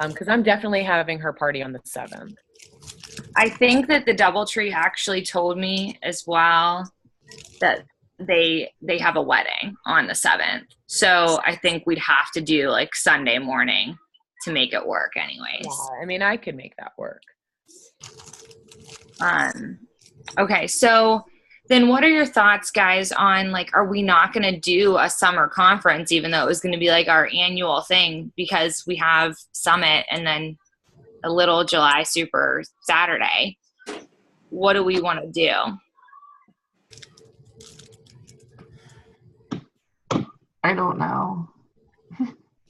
because I'm definitely having her party on the 7th. I think that the DoubleTree actually told me as well that they have a wedding on the 7th. So I think we'd have to do like Sunday morning to make it work anyways. Yeah, I mean, I could make that work. Okay, so then what are your thoughts, guys, on like, are we not going to do a summer conference, even though it was going to be like our annual thing, because we have Summit and then a little July Super Saturday? What do we want to do? I don't know.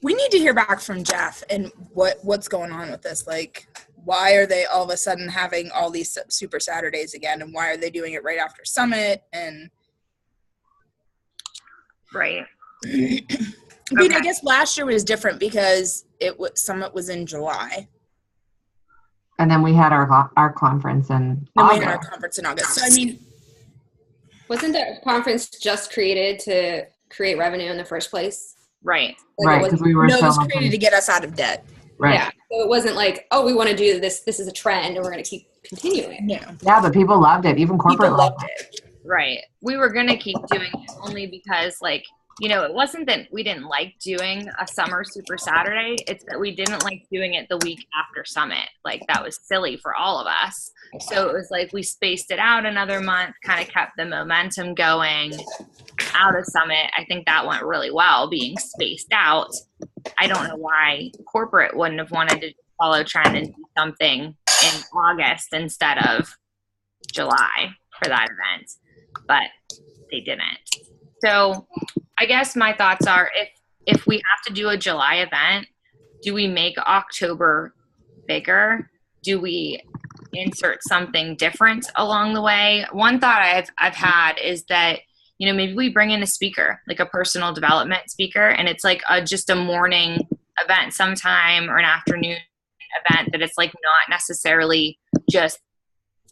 We need to hear back from Jeff and what's going on with this. Like, why are they all of a sudden having all these Super Saturdays again, and why are they doing it right after Summit? And Right. I mean, I guess last year was different because Summit was in July. And then we had our conference in August. We had our conference in August. So, I mean, Wasn't that conference just created to create revenue in the first place? Right. Like Right, because we were no, it so was much created to get us out of debt. right. Yeah. So it wasn't like, oh, we want to do this. This is a trend, and we're going to keep continuing. Yeah. Yeah, but people loved it. Even corporate People loved loved it. it. Right. We were going to keep doing it only because, like, you know, it wasn't that we didn't like doing a summer Super Saturday. It's that we didn't like doing it the week after Summit. Like, that was silly for all of us. So it was like we spaced it out another month, kind of kept the momentum going out of Summit. I think that went really well, being spaced out. I don't know why corporate wouldn't have wanted to follow trend and do something in August instead of July for that event, but they didn't. So I guess my thoughts are, if we have to do a July event, do we make October bigger? Do we insert something different along the way? One thought I've had is that, you know, maybe we bring in a speaker, like a personal development speaker, and it's like just a morning event sometime or an afternoon event, that it's like not necessarily just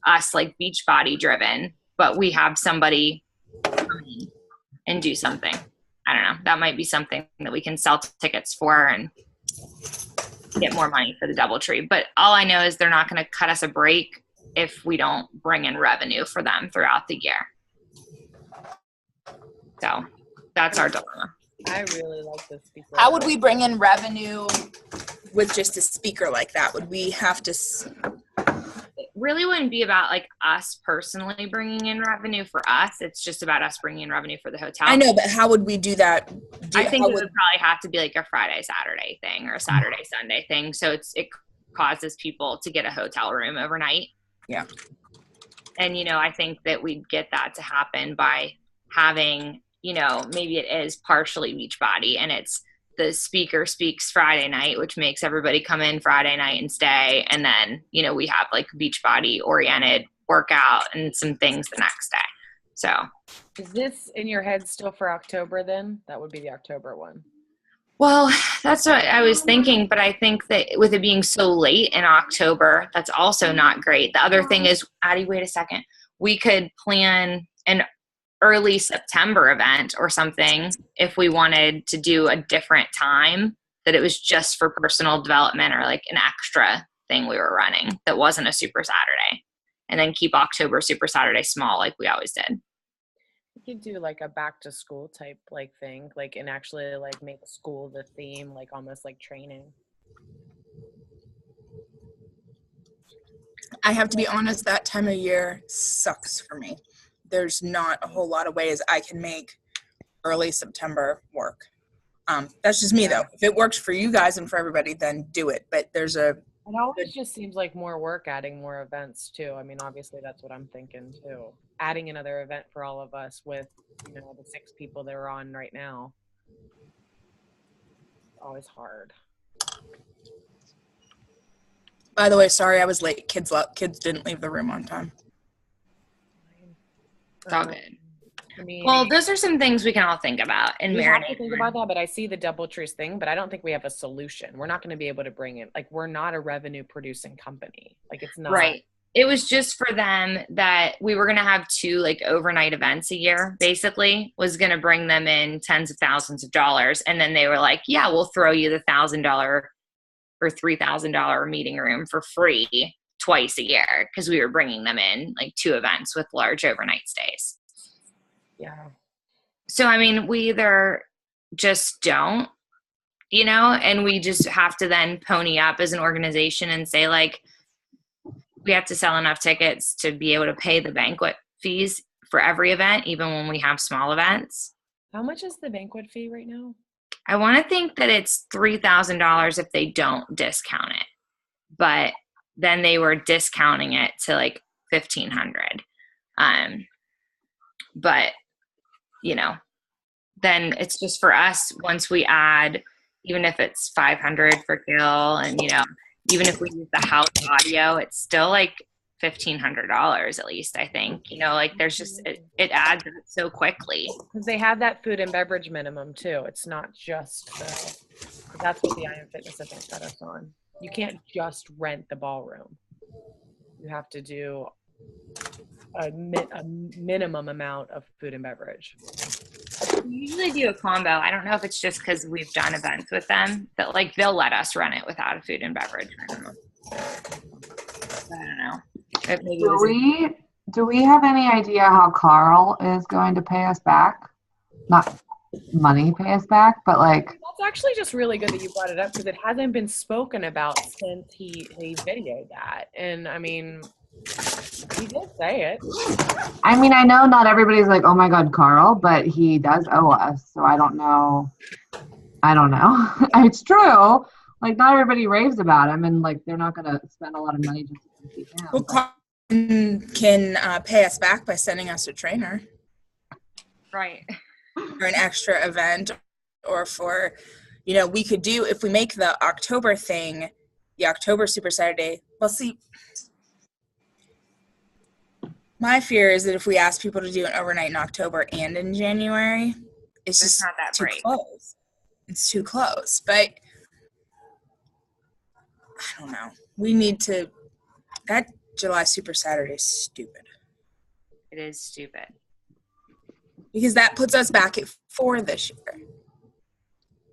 us like Beachbody driven, but we have somebody come in and do something. I don't know. That might be something that we can sell tickets for and get more money for the DoubleTree. But all I know is they're not going to cut us a break if we don't bring in revenue for them throughout the year. So that's our dilemma. I really like this speaker. How would we bring in revenue with just a speaker like that? Would we have to? really wouldn't be about like us personally bringing in revenue for us. It's just about us bringing in revenue for the hotel. I know, but how would we do that? I think it would probably have to be like a Friday, Saturday thing or a Saturday, Sunday thing. So it causes people to get a hotel room overnight. Yeah. And, you know, I think that we'd get that to happen by having, you know, maybe it is partially Beachbody and it's the speaker speaks Friday night, which makes everybody come in Friday night and stay. And then, you know, we have like Beachbody oriented workout and some things the next day. So is this in your head still for October then? That would be the October one. Well, that's what I was thinking, but I think that with it being so late in October, that's also not great. The other thing is, Addie, wait a second. We could plan an early September event or something if we wanted to do a different time, that it was just for personal development or like an extra thing we were running that wasn't a Super Saturday. And then keep October Super Saturday small like we always did. You could do like a back to school type like thing, like, and actually like make school the theme, like almost like training. I have to be honest, that time of year sucks for me. There's not a whole lot of ways I can make early September work. That's just me though. If it works for you guys and for everybody, then do it. But there's a It always just seems like more work adding more events too. I mean, obviously that's what I'm thinking too. Adding another event for all of us with, you know, the 6 people that are on right now. Always hard. By the way, sorry I was late. Kids didn't leave the room on time. It's all good. I mean, Well, those are some things we can all think about and we have to marinate. think about that, but I see the DoubleTrees thing, but I don't think we have a solution. We're not going to be able to bring in, like, we're not a revenue producing company. Like, it's not. Right. It was just for them that we were going to have 2 like overnight events a year, basically, was going to bring them in tens of thousands of dollars. And then they were like, yeah, we'll throw you the $1,000 or $3,000 meeting room for free twice a year. Cause we were bringing them in like 2 events with large overnight stays. Yeah. So, I mean, we either just don't, you know, and we just have to then pony up as an organization and say like, we have to sell enough tickets to be able to pay the banquet fees for every event, even when we have small events. How much is the banquet fee right now? I want to think that it's $3,000 if they don't discount it, but then they were discounting it to like $1,500. But you know, then it's just for us. Once we add, even if it's $500 for Gil, and you know, even if we use the house audio, it's still like $1,500 at least. I think, you know, like there's just it adds up so quickly because they have that food and beverage minimum too. It's not just that's what the Iron Fitness event got us on. You can't just rent the ballroom. You have to do a minimum amount of food and beverage. We usually do a combo. I don't know if it's just because we've done events with them that like they'll let us run it without a food and beverage. I don't know. Do we have any idea how Carl is going to pay us back? Not money pay us back, but like. That's actually just really good that you brought it up because it hasn't been spoken about since he videoed that. And I mean, he did say it. I mean, I know not everybody's like, oh my God, Carl, but he does owe us. So I don't know. It's true. Like not everybody raves about him and like they're not going to spend a lot of money just to keep him. Well, Carl can pay us back by sending us a trainer. Right. For an extra event or for, you know, we could do, if we make the October thing, the October Super Saturday, well, see, my fear is that if we ask people to do an overnight in October and in January, it's just not that too great. close. It's too close. But I don't know. We need to, that July Super Saturday is stupid. It is stupid. Because that puts us back at 4 this year.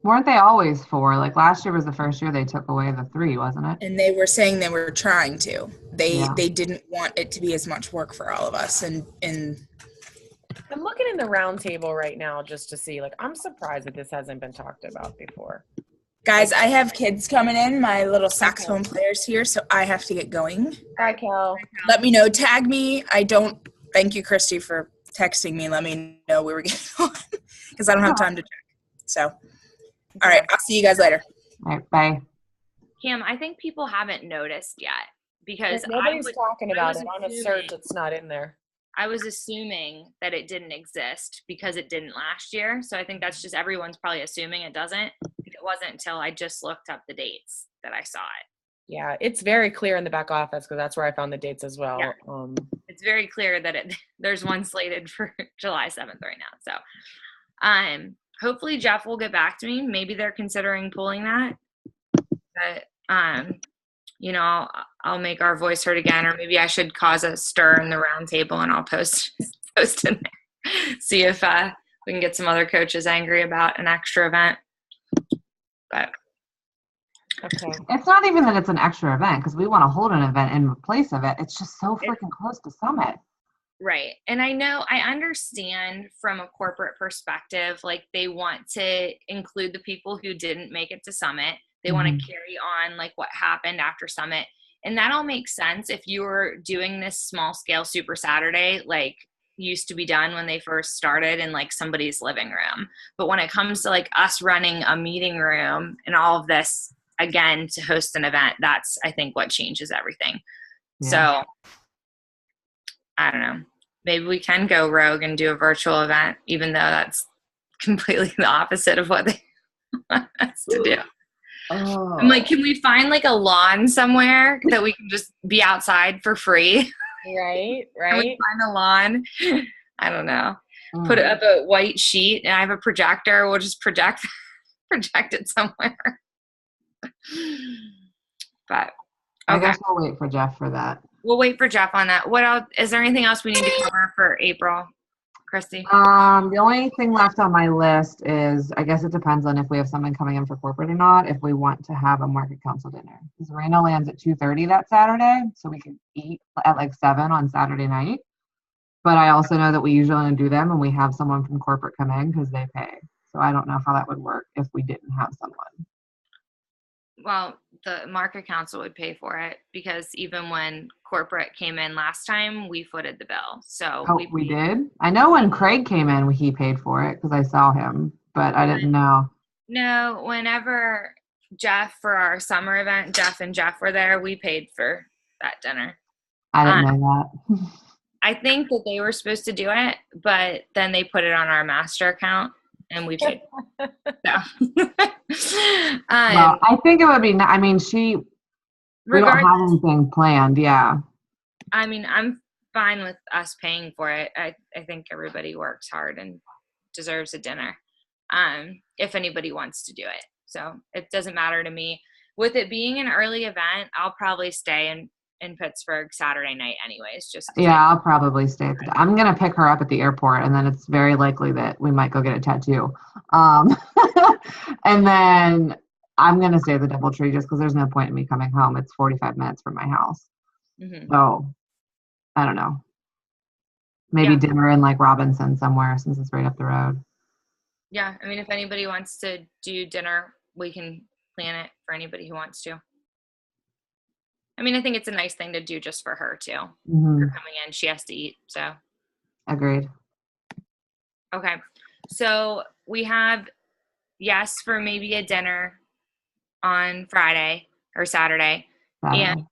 Weren't they always 4? Like last year was the first year they took away the 3, wasn't it? And they were saying they were trying to. They didn't want it to be as much work for all of us. And I'm looking in the round table right now just to see, like, I'm surprised that this hasn't been talked about before. Guys, I have kids coming in, my little saxophone players here, so I have to get going. Bye, Cal. Let me know. Tag me. Thank you, Christy, for texting me. Let me know we were getting on because I don't have time to check. So, all right. I'll see you guys later. All right, bye. Kim, I think people haven't noticed yet because Nobody's talking about it. On a search, it's not in there. I was assuming that it didn't exist because it didn't last year. So I think that's just everyone's probably assuming it doesn't. It wasn't until I just looked up the dates that I saw it. Yeah, it's very clear in the back office because that's where I found the dates as well. Yeah. It's very clear that there's one slated for July 7th right now. So hopefully Jeff will get back to me. Maybe they're considering pulling that. But you know, I'll make our voice heard again, or maybe I should cause a stir in the round table and I'll post in there. See if we can get some other coaches angry about an extra event. But Okay. It's not even that it's an extra event because we want to hold an event in place of it. It's just so freaking close to Summit. Right. And I understand from a corporate perspective, like they want to include the people who didn't make it to Summit. They want to carry on like what happened after Summit. And that all makes sense if you were doing this small scale Super Saturday, like used to be done when they first started in like somebody's living room. But when it comes to like us running a meeting room and all of this, again, to host an event, that's, I think, what changes everything. Yeah. So I don't know. Maybe we can go rogue and do a virtual event, even though that's completely the opposite of what they want us to do. Oh. I'm like, can we find like a lawn somewhere that we can just be outside for free? Right. Can we find a lawn? I don't know. Put up a white sheet and I have a projector. We'll just project it somewhere. But okay. I guess we'll wait for Jeff for that. We'll wait for Jeff on that. What else? Is there anything else we need to cover for April, Christy? The only thing left on my list is, I guess it depends on if we have someone coming in for corporate or not, if we want to have a market council dinner. Because Raina lands at 2:30 that Saturday, so we can eat at like 7 on Saturday night. But I also know that we usually only do them and we have someone from corporate come in because they pay. So I don't know how that would work if we didn't have someone. Well, the market council would pay for it because even when corporate came in last time, we footed the bill. So we did? I know when Craig came in, he paid for it because I saw him, but I didn't know. No, whenever Jeff, for our summer event, Jeff and Jeff were there, we paid for that dinner. I didn't know that. I think that they were supposed to do it, but then they put it on our master account. And we paid. Well, I think it would be. I mean, we don't have anything planned. Yeah. I mean, I'm fine with us paying for it. I think everybody works hard and deserves a dinner. If anybody wants to do it, so it doesn't matter to me. With it being an early event, I'll probably stay in Pittsburgh Saturday night anyways. I'll probably stay. I'm going to pick her up at the airport and then it's very likely that we might go get a tattoo. And then I'm going to stay at the DoubleTree just because there's no point in me coming home. It's 45 minutes from my house. So I don't know. Maybe dinner in like Robinson somewhere since it's right up the road. Yeah. I mean, if anybody wants to do dinner, we can plan it for anybody who wants to. I mean, I think it's a nice thing to do just for her too. For coming in, she has to eat. So, agreed. Okay, so we have yes for maybe a dinner on Friday or Saturday, and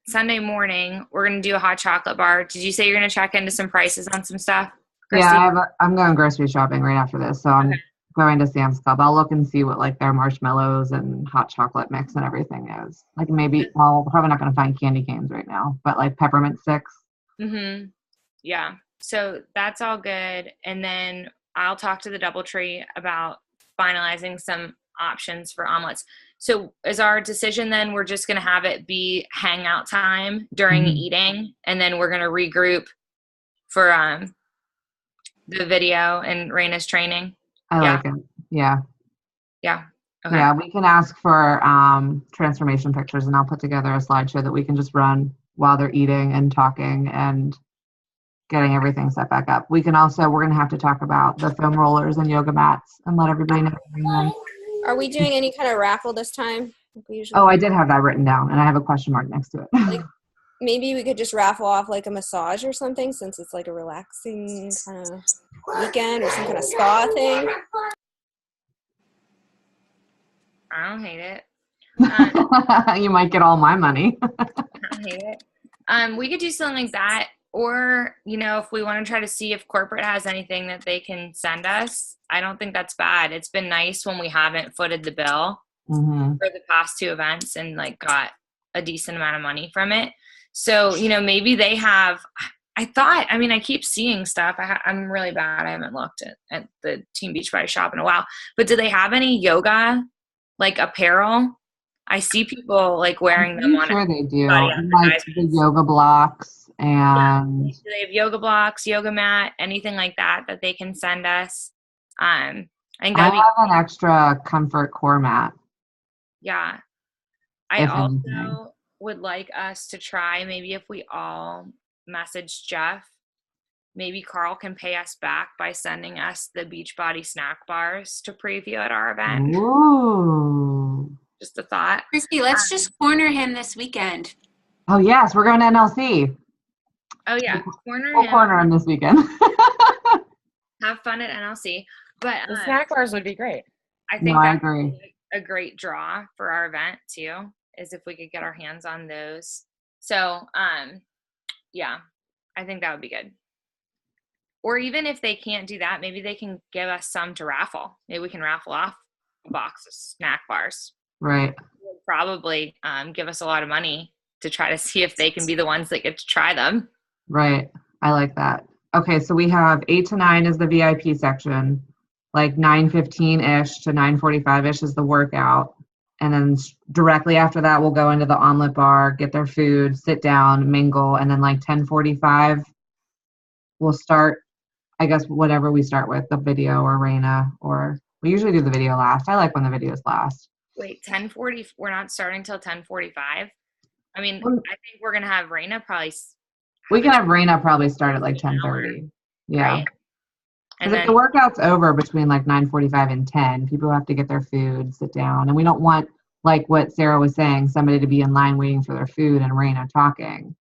Sunday morning we're gonna do a hot chocolate bar. Did you say you're gonna check into some prices on some stuff, Christy? Yeah, I'm going grocery shopping right after this, so I'm going to Sam's Club. I'll look and see what like their marshmallows and hot chocolate mix and everything is. Like maybe, well, we're probably not going to find candy canes right now, but like peppermint sticks. Yeah. So that's all good. And then I'll talk to the DoubleTree about finalizing some options for omelets. So is our decision then we're just going to have it be hangout time during eating, and then we're going to regroup for the video and Raina's training? I like it. Yeah. Yeah. Okay. Yeah, we can ask for transformation pictures and I'll put together a slideshow that we can just run while they're eating and talking and getting everything set back up. We're going to have to talk about the foam rollers and yoga mats and let everybody know. Are we doing any kind of raffle this time? Like we usually Oh, I did have that written down, and I have a question mark next to it. like maybe we could just raffle off like a massage or something, since it's like a relaxing kind of weekend or some kind of spa thing. I don't hate it. You might get all my money. I don't hate it. We could do something like that, or if we want to try to see if corporate has anything that they can send us. I don't think that's bad. It's been nice when we haven't footed the bill Mm-hmm. for the past 2 events and like got a decent amount of money from it. So maybe they have. I keep seeing stuff. I'm really bad. I haven't looked at the Team Beachbody shop in a while. But do they have any yoga like apparel? I see people like wearing them on. Sure, they do. body And, like the yoga blocks and. Do they have yoga blocks, yoga mat, anything like that they can send us? I think I that'd be. have an extra comfort core mat. Yeah. I If also anything. would like us to try, maybe if we all message Jeff, maybe Carl can pay us back by sending us the Beachbody snack bars to preview at our event. Ooh. Just a thought. Christy, let's just corner him this weekend. Oh yes, we're going to NLC. Oh yeah, We'll him. corner him this weekend. Have fun at NLC. But The snack bars would be great. I think No, I that's agree. a great draw for our event too, is if we could get our hands on those. So yeah, I think that would be good. Or even if they can't do that, maybe they can give us some to raffle. Maybe we can raffle off a box of snack bars. Right. It would probably give us a lot of money to try to see if they can be the ones that get to try them. Right. I like that. Okay, so we have 8 to 9 is the VIP section. Like 9:15-ish to 9:45-ish is the workout. And then directly after that, we'll go into the omelet bar, get their food, sit down, mingle. And then like 10:45, we'll start, I guess, whatever we start with, the video or Raina, or we usually do the video last. I like when the videos last. Wait, 10:40, we're not starting till 10:45? I mean, I think we're going to have Raina probably. We can have Raina probably start at like 10:30. Yeah. Right? Because if the workout's over between like 9:45 and 10, people have to get their food, sit down. And we don't want, like what Sarah was saying, somebody to be in line waiting for their food and Raina talking.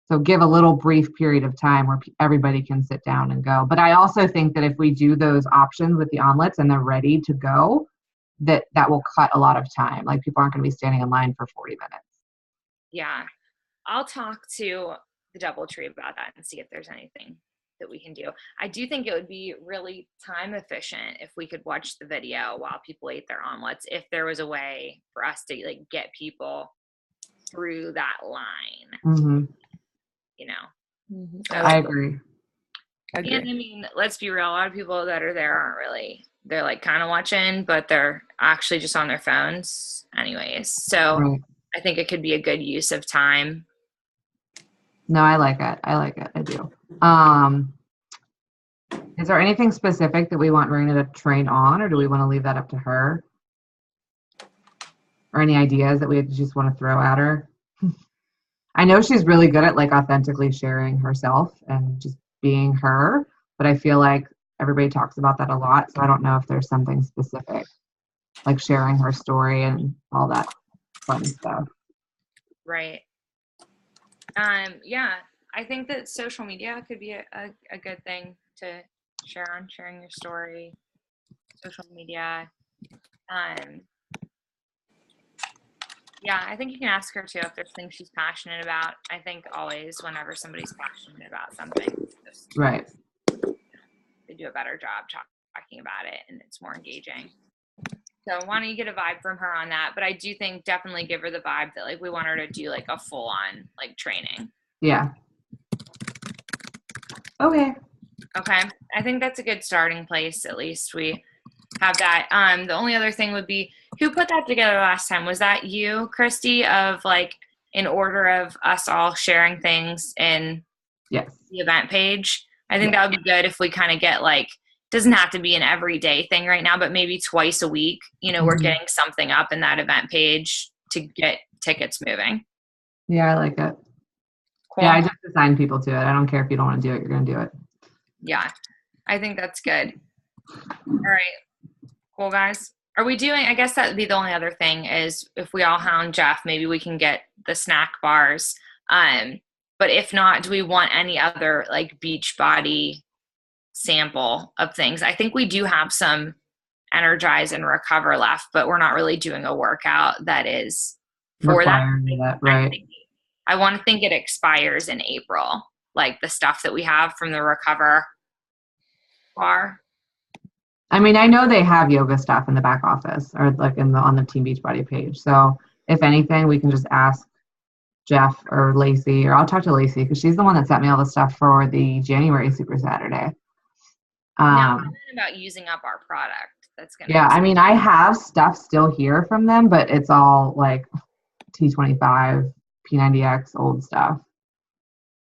So give a little brief period of time where everybody can sit down and go. But I also think that if we do those options with the omelets and they're ready to go, that will cut a lot of time. Like people aren't going to be standing in line for 40 minutes. Yeah. I'll talk to the DoubleTree about that and see if there's anything that we can do. I do think it would be really time efficient if we could watch the video while people ate their omelets, if there was a way for us to like get people through that line. Mm-hmm. So, I agree. and I mean, let's be real, a lot of people that are there aren't really, they're like kind of watching, but they're actually just on their phones anyways. So Right. I think it could be a good use of time. No, I like it. I do. Is there anything specific that we want Raina to train on, or do we want to leave that up to her? Or any ideas that we just want to throw at her? I know she's really good at like authentically sharing herself and just being her, but I feel like everybody talks about that a lot. So I don't know if there's something specific, like sharing her story and all that fun stuff. Right. Yeah, I think that social media could be a good thing to share on, sharing your story, social media. Yeah, I think you can ask her too if there's things she's passionate about. I think always whenever somebody's passionate about something, just Right. they do a better job talking about it and it's more engaging. So why don't you get a vibe from her on that? But I do think definitely give her the vibe that like we want her to do like a full on like training. Yeah. Okay. Okay. I think that's a good starting place. At least we have that. The only other thing would be, who put that together last time? Was that you, Christy, of like in order of us all sharing things in Yes. the event page? I think that would be good if we kind of get like, doesn't have to be an everyday thing right now, but maybe twice a week, we're getting something up in that event page to get tickets moving. Yeah, I like it. Cool. Yeah, I just assign people to it. I don't care if you don't want to do it, you're going to do it. Yeah, I think that's good. All right. Cool, guys. Are we doing, I guess that would be the only other thing is if we all hound Jeff, maybe we can get the snack bars. But if not, do we want any other like Beachbody sample of things? I think we do have some Energize and Recover left, but we're not really doing a workout that is for that. Right. I want to think it expires in April, like the stuff that we have from the Recover bar. I mean, I know they have yoga stuff in the back office or like on the Team Beachbody page. So if anything, we can just ask Jeff or Lacey, or I'll talk to Lacey because she's the one that sent me all the stuff for the January Super Saturday. Now, I'm about using up our product. That's gonna. Yeah, I mean, I have stuff still here from them, but it's all like T25, P90X, old stuff.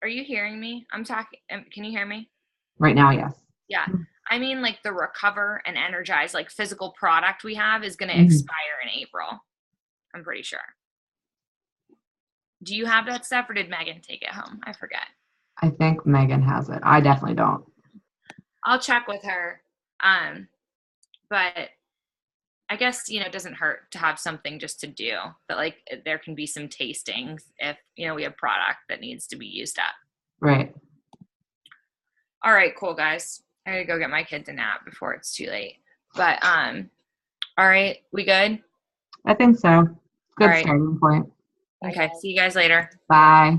Are you hearing me? I'm talking. Can you hear me? Right now, yes. Yeah. I mean, like the Recover and Energize, like physical product we have is going to expire in April. I'm pretty sure. Do you have that stuff or did Megan take it home? I forget. I think Megan has it. I definitely don't. I'll check with her. But I guess, it doesn't hurt to have something just to do, but like there can be some tastings if, we have product that needs to be used up. Right. All right, cool guys. I gotta go get my kids a nap before it's too late. But all right, we good? I think so. Good all right. starting point. Okay, see you guys later. Bye.